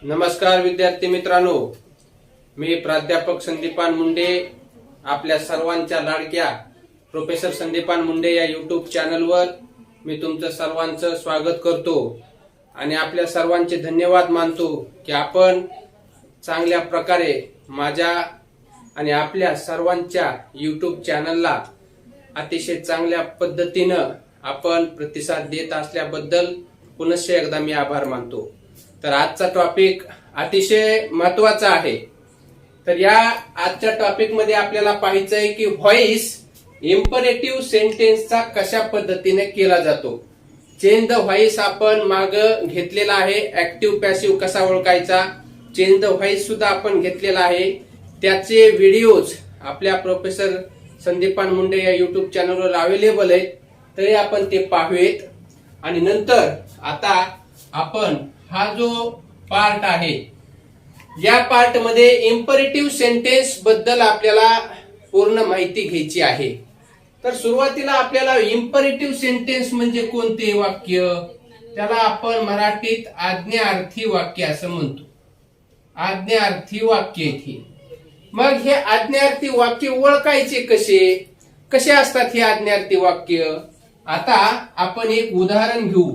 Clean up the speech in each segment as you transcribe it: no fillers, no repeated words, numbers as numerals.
नमस्कार विद्यार्थी मित्रांनो, मी प्राध्यापक संदीपान मुंडे आपल्या सर्वांच्या लाडक्या प्रोफेसर संदीपान मुंडे या YouTube चॅनलवर मी तुमचं सर्वांचं स्वागत करतो आणि आपल्या सर्वांचे धन्यवाद मानतो की आपण चांगल्या प्रकारे माझ्या आणि आपल्या सर्वांच्या YouTube चॅनलला अतिशय चांगल्या पद्धतीनं आपण प्रतिसाद देत असल्याबद्दल पुनश्च एकदा मी आभार मानतो। तर आजचा टॉपिक अतिशय महत्त्वाचा आहे। तर या आजच्या टॉपिक मध्ये आपल्याला पाहायचं आहे की व्हॉइस इम्परेटिव्ह सेंटेन्सचा कशा पद्धतीने केला जातो। चेंज द व्हॉइस आपण माग घेतलेला आहे, ऍक्टिव्ह पॅसिव्ह कसा ओळखायचा, चेंज द व्हॉइस सुद्धा आपण घेतलेला आहे। त्याचे व्हिडिओज आपल्या प्रोफेसर संदीपान मुंडे या YouTube चॅनलवर अवेलेबल आहेत, तरी आपण ते पाहूयात। आणि नंतर आता आपण हा जो पार्ट आहे या पार्ट मध्ये इम्परेटिव्ह सेंटेन्स बद्दल आपल्याला पूर्ण माहिती घ्यायची आहे। तर सुरुवातीला आपल्याला इम्परेटिव्ह सेंटेन्स म्हणजे कोणते वाक्य, त्याला आपण मराठीत आज्ञार्थी वाक्य असं म्हणतो। आज्ञार्थी वाक्य इथे मग हे आज्ञार्थी वाक्य ओळखायचे कसे असतात हे आज्ञार्थी वाक्य। आता आपण एक उदाहरण घेऊ।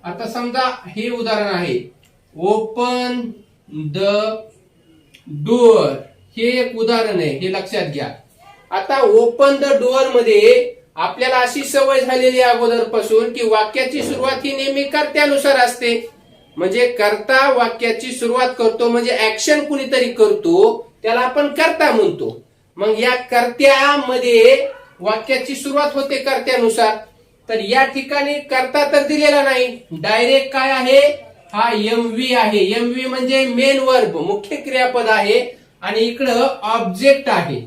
आता समजा हे उदाहरण आहे, ओपन द डोअर, हे एक उदाहरण आहे, हे लक्षात घ्या। आता ओपन द डोअर मध्ये आपल्याला अशी सवय झालेली अगोदरपासून की वाक्याची सुरुवात ही नेहमी कर्त्यानुसार असते। म्हणजे कर्ता वाक्याची सुरुवात करतो, म्हणजे ऍक्शन कुणीतरी करतो त्याला आपण कर्ता म्हणतो। मग या कर्त्यामध्ये वाक्याची सुरुवात होते कर्त्यानुसार। तर या ठिकाणी कर्ता तर दिलेला नाही, डायरेक्ट काय आहे, हा एमव्ही आहे। एमव्ही म्हणजे मेन वर्ब, मुख्य क्रियापद आहे, आणि इकडं ऑब्जेक्ट आहे।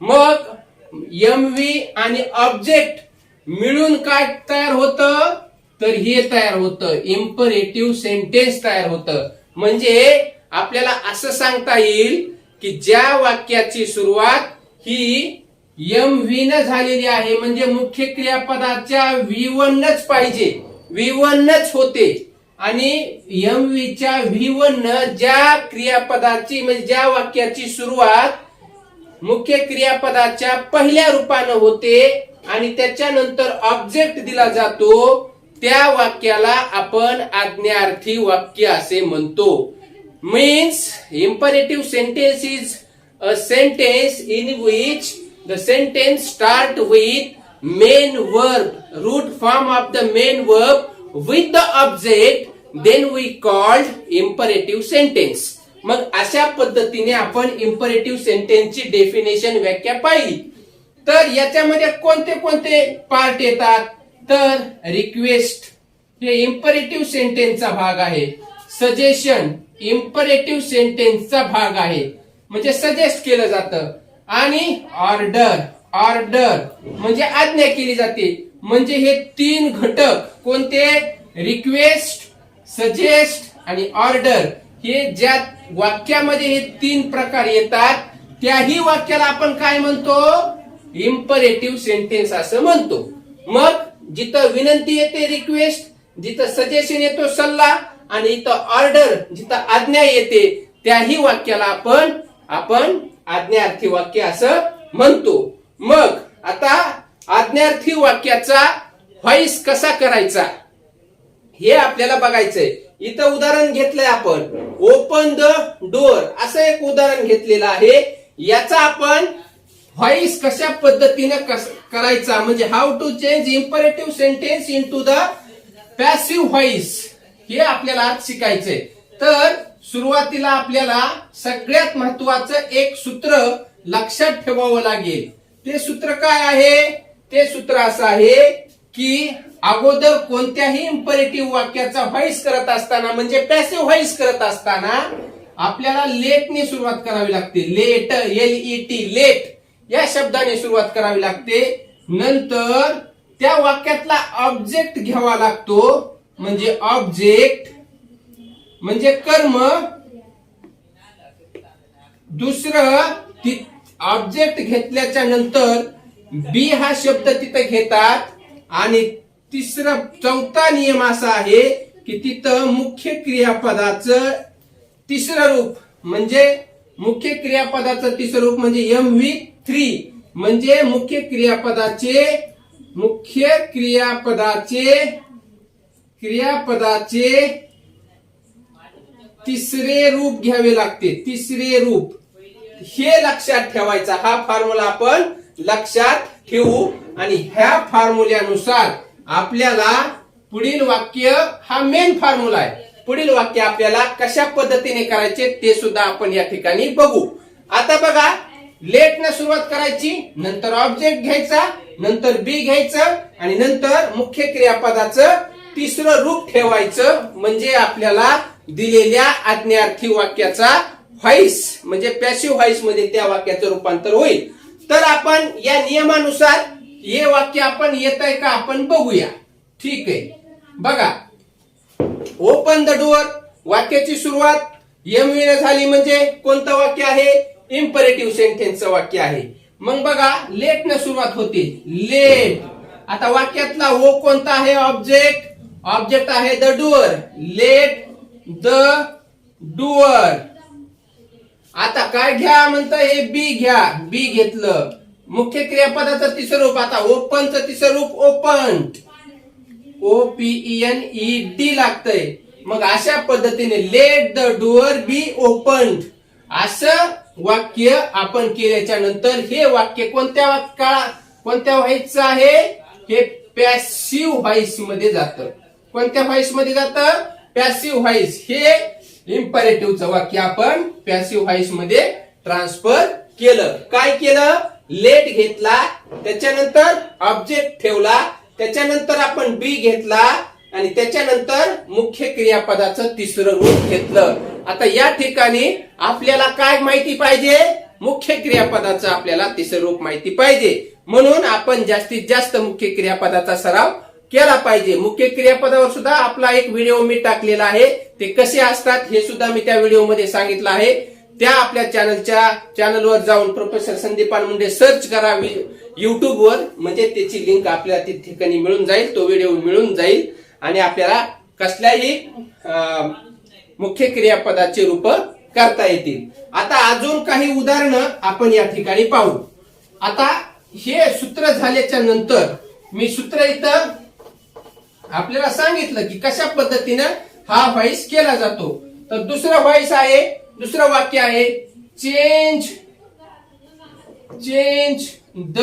मग एमव्ही आणि ऑब्जेक्ट मिळून काय तयार होतं, तर हे तयार होतं इम्परेटिव्ह सेंटेन्स तयार होतं। म्हणजे आपल्याला असं सांगता येईल की ज्या वाक्याची सुरुवात ही एमव्ही न झालेली आहे, म्हणजे मुख्य क्रियापदाच्या V1च पाहिजे, V1च होते, आणि एमव्ही च्या V1 न ज्या क्रियापदाची म्हणजे ज्या वाक्याची सुरुवात मुख्य क्रियापदाच्या पहिल्या रूपानं होते आणि त्याच्यानंतर ऑब्जेक्ट दिला जातो, त्या वाक्याला आपण आज्ञार्थी वाक्य असे म्हणतो। Means imperative sentence is a sentence in which the sentence start with main verb, root form of the main verb with the object, then we called imperative sentence। मग अशा पद्धतीने आपण imperative sentence ची डेफिनेशन व्याख्या पाहिली। तर याच्यामध्ये कोणते कोणते पार्ट येतात, तर रिक्वेस्ट हे imperative sentence चा भाग आहे, सजेशन इम्परेटिव्ह सेंटेन्सचा भाग आहे, म्हणजे सजेस्ट केलं जातं, आणि ऑर्डर, ऑर्डर म्हणजे आज्ञा केली जाते। म्हणजे हे तीन घटक कोणते, रिक्वेस्ट, सजेस्ट आणि ऑर्डर, हे ज्या वाक्यामध्ये हे तीन प्रकार येतात त्याही वाक्याला आपण काय म्हणतो, इम्परेटिव्ह सेंटेन्स असं म्हणतो। मग जिथं विनंती येते रिक्वेस्ट, जिथं सजेशन येतो सल्ला, आणि इथं ऑर्डर जिथं आज्ञा येते त्याही वाक्याला आपण आज्ञार्थी वाक्य असं म्हणतो। मग आता आज्ञार्थी वाक्याचा व्हॉइस कसा करायचा हे आपल्याला बघायचंय। इथं उदाहरण घेतलंय आपण, ओपन द डोअर असं एक उदाहरण घेतलेलं आहे। याचा आपण व्हॉइस कशा पद्धतीने करायचा, म्हणजे how to change imperative sentence into the passive voice, हे आपल्याला आज शिकायचंय। तर सुरुवातीला आपल्याला सगळ्यात महत्वाचं एक सूत्र लक्षात ठेवावं लागेल। ते सूत्र काय आहे, ते सूत्र असं आहे की अगोदर कोणत्याही इम्परेटिव्ह वाक्याचा व्हॉइस करत असताना, म्हणजे पॅसिव्ह व्हॉइस करत असताना आपल्याला लेटने सुरुवात करावी लागते। लेट, LET, लेट या शब्दाने सुरुवात करावी लागते। नंतर त्या वाक्यातला ऑब्जेक्ट घ्यावा लागतो, म्हणजे ऑब्जेक्ट म्हणजे कर्म। दुसरं ऑब्जेक्ट घेतल्याच्या नंतर बी हा शब्द तिथे घेतात, आणि चौथा नियम असा आहे की तिथं मुख्य क्रियापदाचं तिसरं रूप म्हणजे मुख्य क्रियापदाचं तिसरं रूप म्हणजे MV3 म्हणजे मुख्य क्रियापदाचे तिसरे रूप घ्यावे लागते. तिसरे रूप हे लक्षात ठेवायचा. हा फॉर्म्युला आपण लक्षात ठेवू आणि ह्या फॉर्म्युल्यानुसार आपल्याला पुढील वाक्य हा मेन फॉर्म्युला आहे. पुढील वाक्य आपल्याला कशा पद्धतीने करायचे ते सुद्धा आपण या ठिकाणी बघू. आता बघा, लेट न सुरुवात करायची, नंतर ऑब्जेक्ट घ्यायचा, नंतर बी घ्यायचं आणि नंतर मुख्य क्रियापदाचं तिसरं रूप ठेवायचं. म्हणजे आपल्याला दिलेल्या आज्ञार्थी वाक्याचा व्हॉइस म्हणजे पॅसिव्ह व्हॉइस मध्ये त्या वाक्याचं रूपांतर होईल. तर आपण या नियमानुसार हे वाक्य आपण येत आहे का आपण बघूया. ठीक आहे, बघा. ओपन द डोअर वाक्याची सुरुवात MV ने झाली म्हणजे कोणतं वाक्य आहे? इम्परेटिव्ह सेंटेन्सचं वाक्य आहे. मग बघा, लेट न सुरुवात होते. लेट. आता वाक्यातला ओ कोणता आहे? ऑब्जेक्ट. ऑब्जेक्ट आहे the doer. Let the doer. आता काय घ्या म्हणतं? हे बी घ्या. बी घेतलं. मुख्य क्रियापदाचं तिसरं रूप. आता ओपनचं तिसरं रूप ओपन्ड. OPENED लागतंय. मग अशा पद्धतीने let the door be opened असं वाक्य आपण केल्याच्या नंतर हे वाक्य कोणत्या व्हॉइसचं आहे? हे पॅसिव्ह व्हॉइस मध्ये जातं. कोणत्या व्हॉइस मध्ये जातं? Passive voice. हे इम्परेटिव्हचं वाक्य आपण पॅसिव्ह व्हॉइस मध्ये ट्रान्सफर केलं. काय केलं? लेट घेतला, त्याच्यानंतर ऑब्जेक्ट ठेवला, त्याच्यानंतर आपण बी घेतला आणि त्याच्यानंतर मुख्य क्रियापदाचं तिसरं रूप घेतलं. आता या ठिकाणी आपल्याला काय माहिती पाहिजे? मुख्य क्रियापदाचं आपल्याला तिसरं रूप माहिती पाहिजे. म्हणून आपण जास्तीत जास्त मुख्य क्रियापदाचा सराव केला पाहिजे. मुख्य क्रियापदावर सुद्धा आपला एक व्हिडिओ मी टाकलेला आहे. ते कसे असतात हे सुद्धा मी त्या व्हिडिओमध्ये सांगितलं आहे. त्या आपल्या चॅनलवर जाऊन प्रोफेसर संदीपान मुंडे सर्च करा युट्यूबवर, म्हणजे त्याची लिंक आपल्याला त्या ठिकाणी मिळून जाईल. तो व्हिडिओ मिळून जाईल आणि आपल्याला कसल्याही मुख्य क्रियापदाचे रूप करता येतील. आता अजून काही उदाहरणं आपण या ठिकाणी पाहू. आता हे सूत्र झाल्याच्या नंतर मी सूत्र इथं आपल्याला सांगितलं की कशा पद्धतीनं हा व्हॉइस केला जातो. तर दुसरं व्हॉइस आहे, दुसरं वाक्य आहे चेंज द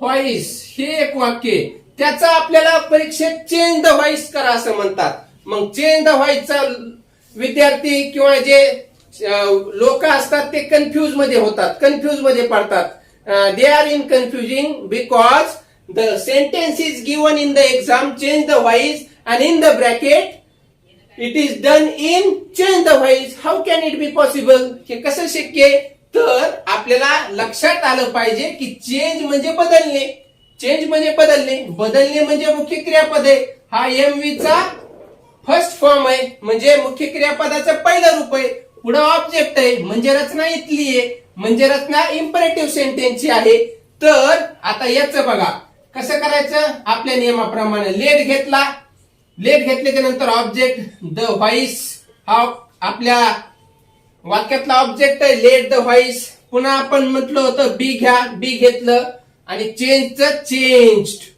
व्हॉइस. हे एक वाक्य, त्याचा आपल्याला परीक्षेत चेंज द व्हॉइस करा असं म्हणतात. मग चेंज द व्हॉइसचा विद्यार्थी किंवा जे लोक असतात ते कन्फ्युज मध्ये होतात, कन्फ्युज मध्ये पडतात. They are in confusing because the sentence is given in the exam change the voice and in the bracket it is done in change the voice. How can it be possible? हे कसं शक्य आहे? तर आपल्याला लक्षात आलं पाहिजे की चेंज म्हणजे बदलणे. चेंज म्हणजे बदलणे. बदलणे म्हणजे मुख्य क्रियापद आहे. हा MV चा फर्स्ट फॉर्म आहे, म्हणजे मुख्य क्रियापदाचं पहिलं रूप आहे. पुढे ऑब्जेक्ट आहे म्हणजे रचना इथली आहे, म्हणजे रचना इम्परेटिव्ह सेंटेन्सची आहे. तर आता याचं बघा कसं करायचं. आपल्या नियमाप्रमाणे लेट घेतला, लेट घेतल्याच्या नंतर ऑब्जेक्ट द व्हॉइस. हा आपल्या वाक्यातला ऑब्जेक्ट आहे लेट द व्हॉइस. पुन्हा आपण म्हटलं होतं बी घ्या, बी घेतलं आणि चेंजचं चेंज्ड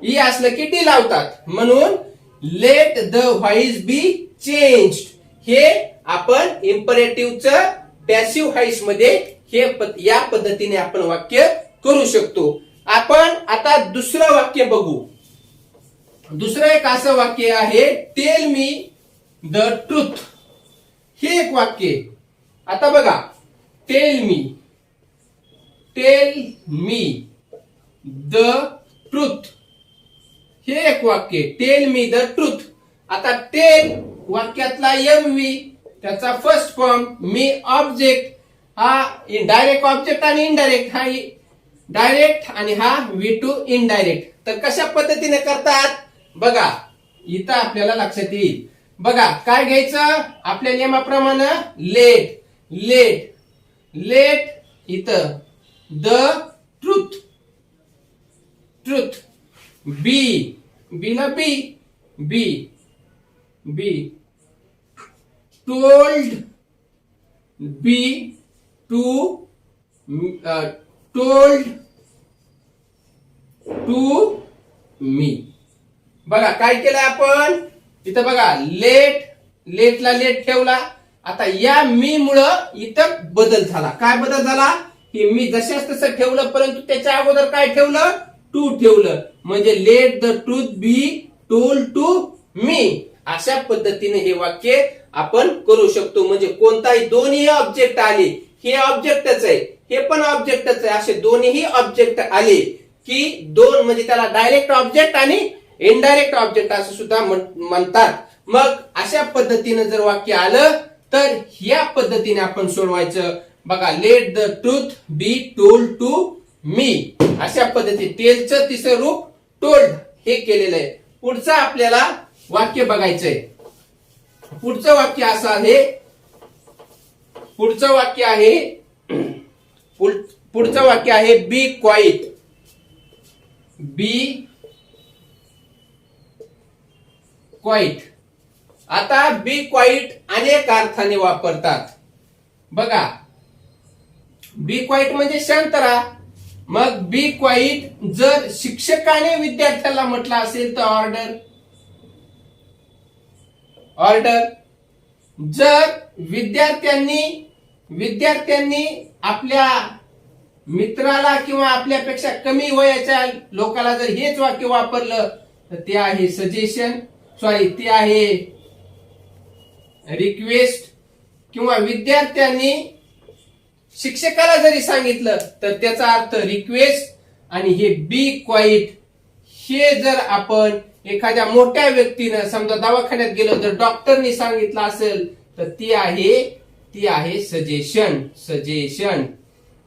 ई असलं की डी लावतात. म्हणून let the voice be changed हे आपण इम्परेटिव्हचं पॅसिव्ह व्हॉइस मध्ये हे या पद्धतीने आपण वाक्य करू शकतो. आपण आता दुसरं वाक्य बघू. दुसरं एक असं वाक्य आहे टेल मी द ट्रूथ. हे एक वाक्य. आता बघा टेल मी द ट्रूथ हे एक वाक्य. Tell me the truth. आता टेल वाक्यातला MV त्याचा फर्स्ट फॉर्म, मी ऑब्जेक्ट. हा डायरेक्ट ऑब्जेक्ट आणि इनडायरेक्ट. हा डायरेक्ट आणि हा V2 इनडायरेक्ट. तर कशा पद्धतीने करतात बघा, इथं आपल्याला लक्षात येईल. बघा काय घ्यायचं आपल्या नियमाप्रमाणे लेट इथं द ट्रूथ बी ला be be told be to told to me. बघा काय केलं आपण इथं, बघा लेटला लेट ठेवला. आता या मी मुळे इथं बदल झाला. काय बदल झाला, की मी जशाच तसं ठेवलं, परंतु त्याच्या अगोदर काय ठेवलं, टू ठेवलं. म्हणजे let the truth be told to me. अशा पद्धतीने हे वाक्य आपण करू शकतो. म्हणजे कोणताही दोन्ही ऑब्जेक्ट आले, हे ऑब्जेक्टच आहे, हे पण ऑब्जेक्टच आहे, असे दोन्ही ऑब्जेक्ट आले की दोन, म्हणजे त्याला डायरेक्ट ऑब्जेक्ट आणि इनडायरेक्ट ऑब्जेक्ट असं सुद्धा म्हणतात. मग अशा पद्धतीने जर वाक्य आलं तर या पद्धतीने आपण सोडवायचं. बघा, let the truth be told to me. अशा पद्धती टेलचं तिसरं रूप टोल्ड हे केलेलं आहे. पुढचं आपल्याला वाक्य बघायचंय. पुढचं वाक्य असं आहे, पुढचं वाक्य आहे बी क्वाइट. बी क्वाइट. आता बी क्वाइट अनेक अर्थाने वापरतात. बघा, बी क्वाइट म्हणजे शांत राहा. मग बी क्वाइट जर शिक्षकाने विद्यार्थ्याला म्हटलं असेल तर ऑर्डर. जर विद्यार्थ्यांनी आपल्या मित्राला किंवा आपल्यापेक्षा कमी वयाच्या लोकाला जर हेच वाक्य वापरलं तर ते आहे सजेशन, ते आहे रिक्वेस्ट. किंवा विद्यार्थ्यांनी शिक्षकाला जरी सांगितलं तर त्याचा अर्थ रिक्वेस्ट. आणि हे बी क्वाइट हे जर आपण एखाद्या मोठ्या व्यक्तीनं, समजा दवाखान्यात गेलो तर डॉक्टरनी सांगितलं असेल तर ती आहे सजेशन.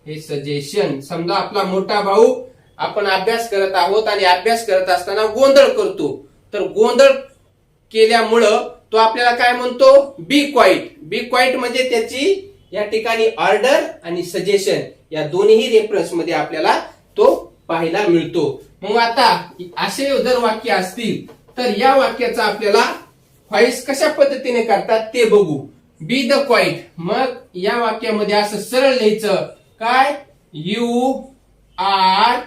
हे सजेशन. समजा आपला मोठा भाऊ, आपण अभ्यास करत आहोत आणि अभ्यास करत असताना गोंधळ करतो, तर गोंधळ केल्यामुळं तो आपल्याला काय म्हणतो, बी क्वाइट. बी क्वाइट म्हणजे त्याची या ठिकाणी ऑर्डर आणि सजेशन या दोन्ही रेफरन्स मध्ये आपल्याला तो पाहायला मिळतो. मग आता असे जर वाक्य असतील तर या वाक्याचा आपल्याला व्हॉइस कशा पद्धतीने करतात ते बघू. Be the quite. मग या वाक्यामध्ये असं सरळ लिहायचं, काय, यू आर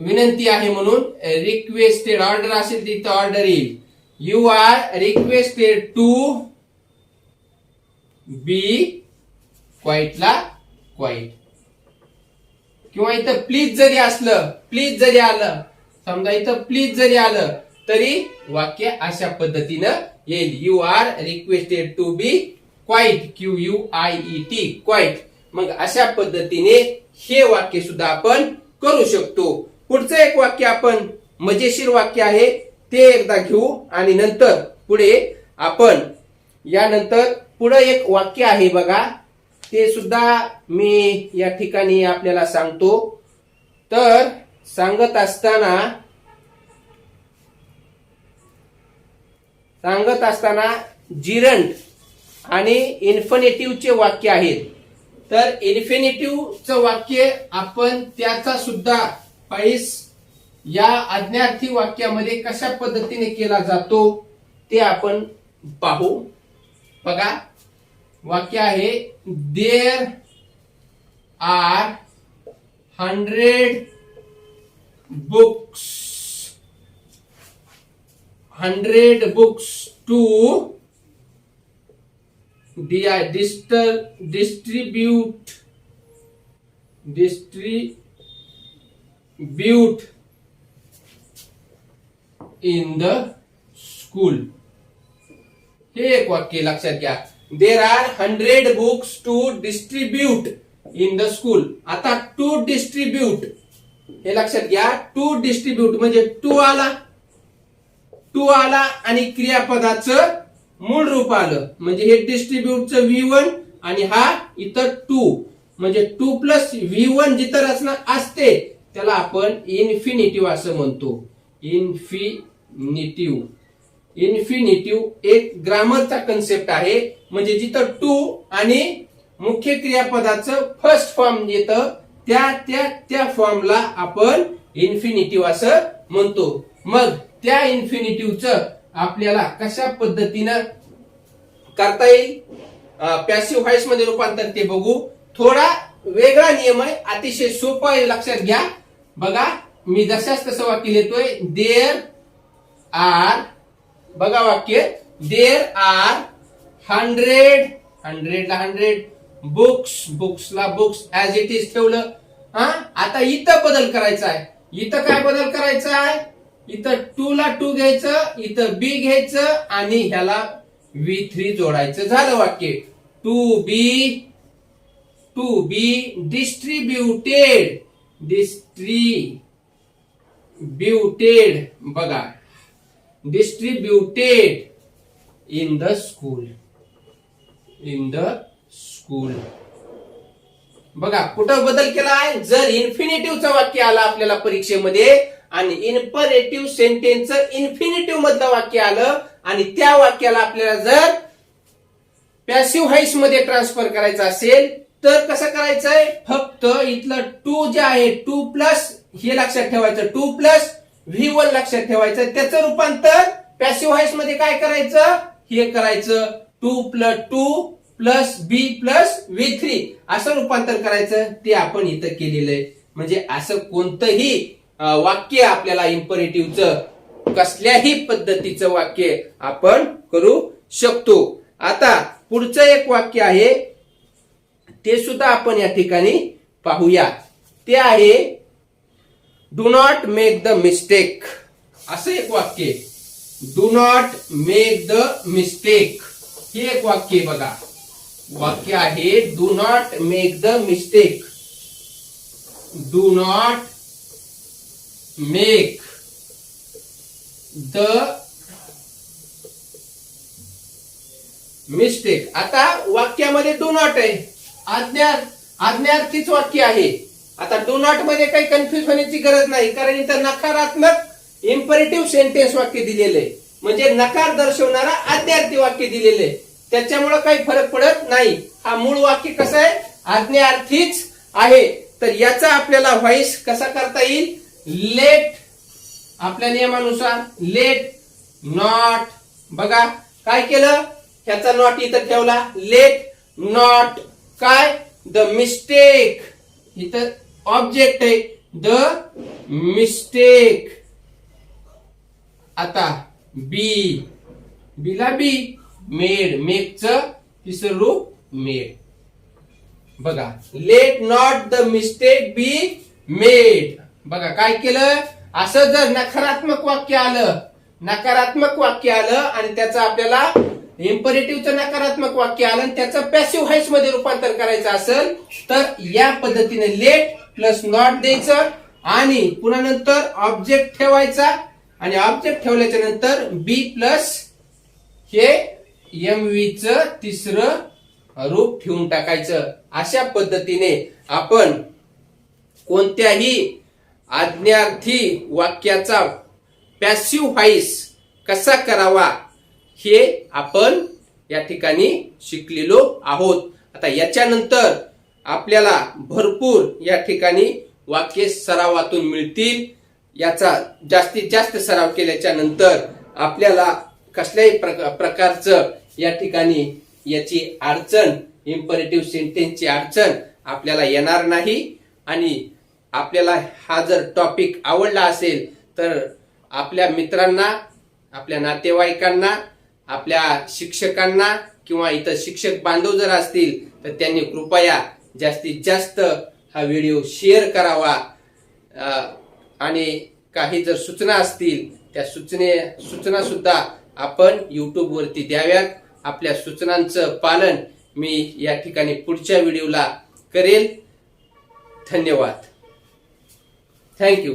विनंती आहे म्हणून रिक्वेस्टेड. ऑर्डर असेल तिथं ऑर्डर येईल. You are requested to be क्वाइटला क्वाइट. किंवा इथं प्लीज जरी आलं, समजा इथं प्लीज जरी आलं तरी वाक्य अशा पद्धतीनं येईल. You are requested to be quiet. QUIET quiet. मग अशा पद्धतीने हे वाक्य सुद्धा आपण करू शकतो. पुढचं एक वाक्य आपण मजेशीर वाक्य आहे ते एकदा घेऊ आणि नंतर पुढे आपण यानंतर पुढे एक वाक्य आहे बघा, ते सुद्धा मी या ठिकाणी आपल्याला सांगतो. तर सांगत असताना जिरंट आणि इन्फिनिटिव्हचे वाक्य आहेत. तर इन्फिनिटिव्हचं वाक्य आपण त्याचा सुद्धा व्हॉइस या आज्ञार्थी वाक्यामध्ये कशा पद्धतीने केला जातो ते आपण पाहू. बघा, वाक्य आहे, there are 100 books to distribute in the school. हे एक वाक्य लक्षात घ्या. There are 100 books to distribute in the school. आता टू डिस्ट्रीब्यूट हे लक्षात घ्या. टू डिस्ट्रीब्यूट म्हणजे टू आला आणि क्रियापदाचं मूळ रूप आलं, म्हणजे हे डिस्ट्रीब्यूटचं V1 आणि हा इथं 2, म्हणजे 2 प्लस V1 जिथं रचना असते त्याला आपण इन्फिनिटिव्ह असं म्हणतो. इन्फिनिटिव्ह एक ग्रामरचा कन्सेप्ट आहे. म्हणजे जिथं 2 आणि मुख्य क्रियापदाचं फर्स्ट फॉर्म येतं त्या फॉर्मला आपण इन्फिनिटिव्ह असं म्हणतो. मग त्या इन्फिनिटिव्हचं आपल्याला कशा पद्धतीनं करता येईल पॅसिव्ह व्हॉइस मध्ये रूपांतर ते बघू. थोडा वेगळा नियम आहे, अतिशय सोपा आहे, लक्षात घ्या. बघा मी जशाच तसं वाक्य लिहितोय. देअर आर, बघा वाक्य, देअर आर 100 बुक्सला बुक्स ऍज इट इज ठेवलं. आता इथं बदल करायचा आहे. इथं काय बदल करायचा आहे? इथं 2 ला 2 घ्यायचं, इथं बी घ्यायचं आणि ह्याला V3 जोडायचं. झालं वाक्य. To be distributed. बघा डिस्ट्रीब्युटेड इन द स्कूल. बघा कुठं बदल केला आहे? जर इन्फिनिटिव्हचं वाक्य आलं आपल्याला परीक्षेमध्ये आणि इम्परेटिव्ह सेंटेन्सचं इन्फिनिटिव्ह मधलं वाक्य आलं आणि त्या वाक्याला आपल्याला जर पॅसिव्ह व्हॉइस मध्ये ट्रान्सफर करायचं असेल तर कसं करायचंय? फक्त इथलं 2 जे आहे 2 प्लस हे लक्षात ठेवायचं, 2 प्लस V1 लक्षात ठेवायचं. त्याचं रूपांतर पॅसिव्ह व्हॉइस मध्ये काय करायचं? हे करायचं 2 प्लस बी प्लस V3 असं रूपांतर करायचं. ते आपण इथं केलेलं आहे. म्हणजे असं कोणतंही वाक्य आपल्याला इम्परेटिव्हचं कसल्याही पद्धतीचं वाक्य आपण करू शकतो. आता पुढचं एक वाक्य आहे ते सुद्धा आपण या ठिकाणी पाहूया. ते आहे do not make the mistake. असं एक वाक्य, do not make the mistake. हे एक वाक्य बघा, वाक्य आहे do not make the mistake. Do not make the mistake. आता वाक्यामध्ये डू नॉट आहे, आज्ञार्थीच वाक्य आहे. आता डू नॉट मध्ये काही कन्फ्युज होण्याची गरज नाही, कारण इथं नकारात्मक इम्परेटिव्ह सेंटेन्स वाक्य दिलेलं आहे. म्हणजे नकार दर्शवणारा आज्ञार्थी वाक्य दिलेलं आहे. त्याच्यामुळे काही फरक पडत नाही. हा मूळ वाक्य कसं आहे? आज्ञार्थीच आहे. तर याचा आपल्याला व्हॉइस कसा करता येईल? लेट, आपल्या नियमानुसार लेट नॉट. बघा काय केलं? ह्याचा नॉट इथं ठेवला. लेट नॉट काय? The mistake. इथं ऑब्जेक्ट आहे द मिस्टेक. आता बीला बी मेड, मेकचं तिसरं रूप मेड. बघा let not the mistake be made. बघा काय केलं? असं जर नकारात्मक वाक्य आलं आणि त्याचं आपल्याला इम्परेटिव्हचं नकारात्मक वाक्य आलं आणि त्याचं पॅसिव्ह व्हॉइस मध्ये रूपांतर करायचं असेल तर या पद्धतीने लेट प्लस नॉट द्यायचं आणि पुन्हा नंतर ऑब्जेक्ट ठेवायचा आणि ऑब्जेक्ट ठेवल्याच्या नंतर बी प्लस हे MV चं तिसरं रूप ठेवून टाकायचं. अशा पद्धतीने आपण कोणत्याही आज्ञार्थी वाक्याचा पॅसिव्ह व्हॉइस कसा करावा हे आपण या ठिकाणी शिकलेलो आहोत. आता याच्यानंतर आपल्याला भरपूर या ठिकाणी वाक्य सरावातून मिळतील. याचा जास्तीत जास्त सराव केल्याच्या नंतर आपल्याला कसल्याही प्रकारचं या ठिकाणी याची अडचण, इम्परेटिव्ह सेंटेन्सची अडचण आपल्याला येणार नाही. आणि आपल्याला हा जर टॉपिक आवडला असेल तर आपल्या मित्रांना, आपल्या नातेवाईकांना, आपल्या शिक्षकांना किंवा इतर शिक्षक बांधव जर असतील तर त्यांनी कृपया जास्तीत जास्त हा व्हिडिओ शेअर करावा. आणि काही जर सूचना असतील त्या सूचना सुद्धा आपण YouTube वरती द्याव्यात. आपल्या सूचनांचं पालन मी या ठिकाणी पुढच्या व्हिडिओला करेल. धन्यवाद. थँक्यू.